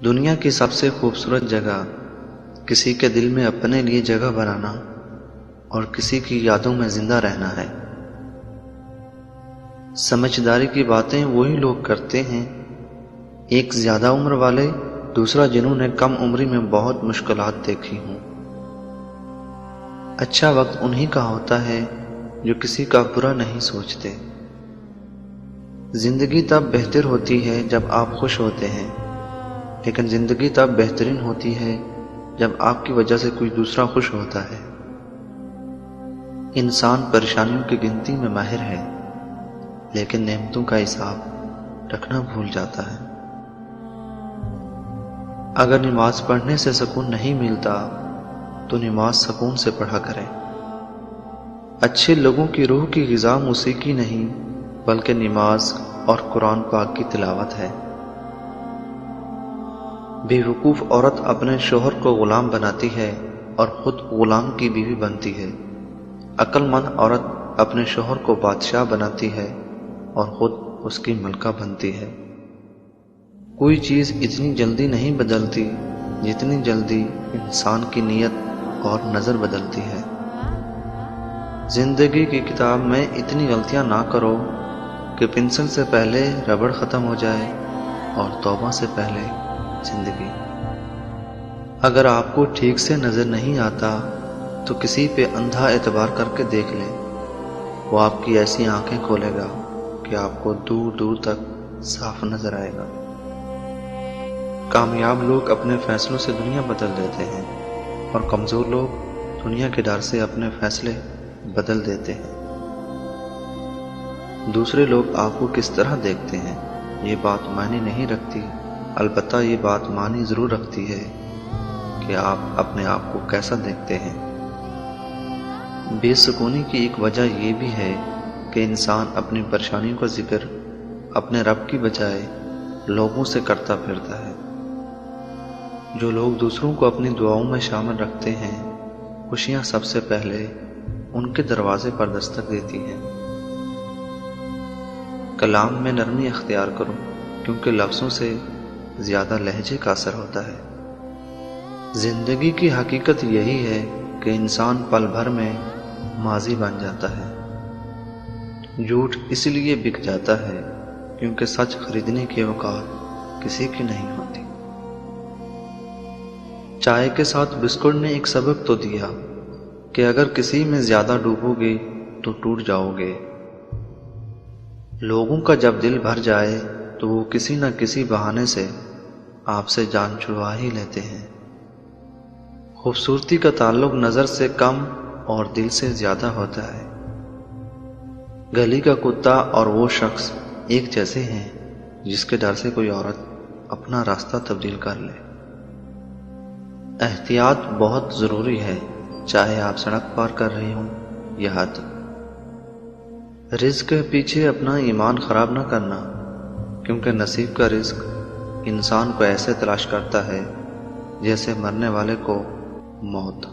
دنیا کی سب سے خوبصورت جگہ کسی کے دل میں اپنے لیے جگہ بنانا اور کسی کی یادوں میں زندہ رہنا ہے۔ سمجھداری کی باتیں وہی لوگ کرتے ہیں، ایک زیادہ عمر والے، دوسرا جنہوں نے کم عمری میں بہت مشکلات دیکھی ہوں۔ اچھا وقت انہی کا ہوتا ہے جو کسی کا برا نہیں سوچتے۔ زندگی تب بہتر ہوتی ہے جب آپ خوش ہوتے ہیں، لیکن زندگی تب بہترین ہوتی ہے جب آپ کی وجہ سے کوئی دوسرا خوش ہوتا ہے۔ انسان پریشانیوں کی گنتی میں ماہر ہے، لیکن نعمتوں کا حساب رکھنا بھول جاتا ہے۔ اگر نماز پڑھنے سے سکون نہیں ملتا تو نماز سکون سے پڑھا کریں۔ اچھے لوگوں کی روح کی غذا موسیقی نہیں بلکہ نماز اور قرآن پاک کی تلاوت ہے۔ بے وقوف عورت اپنے شوہر کو غلام بناتی ہے اور خود غلام کی بیوی بنتی ہے۔ عقل مند عورت اپنے شوہر کو بادشاہ بناتی ہے اور خود اس کی ملکہ بنتی ہے۔ کوئی چیز اتنی جلدی نہیں بدلتی جتنی جلدی انسان کی نیت اور نظر بدلتی ہے۔ زندگی کی کتاب میں اتنی غلطیاں نہ کرو کہ پنسل سے پہلے ربڑ ختم ہو جائے اور توبہ سے پہلے زندگی۔ اگر آپ کو ٹھیک سے نظر نہیں آتا تو کسی پہ اندھا اعتبار کر کے دیکھ لیں، وہ آپ کی ایسی آنکھیں کھولے گا کہ آپ کو دور دور تک صاف نظر آئے گا۔ کامیاب لوگ اپنے فیصلوں سے دنیا بدل دیتے ہیں اور کمزور لوگ دنیا کے ڈر سے اپنے فیصلے بدل دیتے ہیں۔ دوسرے لوگ آپ کو کس طرح دیکھتے ہیں یہ بات معنی نہیں رکھتی، البتہ یہ بات معنی ضرور رکھتی ہے کہ آپ اپنے آپ کو کیسا دیکھتے ہیں۔ بے سکونی کی ایک وجہ یہ بھی ہے کہ انسان اپنی پریشانیوں کا ذکر اپنے رب کی بجائے لوگوں سے کرتا پھرتا ہے۔ جو لوگ دوسروں کو اپنی دعاؤں میں شامل رکھتے ہیں، خوشیاں سب سے پہلے ان کے دروازے پر دستک دیتی ہیں۔ کلام میں نرمی اختیار کرو، کیونکہ لفظوں سے زیادہ لہجے کا اثر ہوتا ہے۔ زندگی کی حقیقت یہی ہے کہ انسان پل بھر میں ماضی بن جاتا ہے۔ جھوٹ اس لیے بک جاتا ہے کیونکہ سچ خریدنے کی اوقات کسی کی نہیں ہوتی۔ چائے کے ساتھ بسکٹ نے ایک سبق تو دیا کہ اگر کسی میں زیادہ ڈوبو گے تو ٹوٹ جاؤ گے۔ لوگوں کا جب دل بھر جائے تو وہ کسی نہ کسی بہانے سے آپ سے جان چھڑوا ہی لیتے ہیں۔ خوبصورتی کا تعلق نظر سے کم اور دل سے زیادہ ہوتا ہے۔ گلی کا کتا اور وہ شخص ایک جیسے ہیں جس کے ڈر سے کوئی عورت اپنا راستہ تبدیل کر لے۔ احتیاط بہت ضروری ہے، چاہے آپ سڑک پار کر رہے ہوں یا حد۔ رزق کے پیچھے اپنا ایمان خراب نہ کرنا، کیونکہ نصیب کا رزق انسان کو ایسے تلاش کرتا ہے جیسے مرنے والے کو موت۔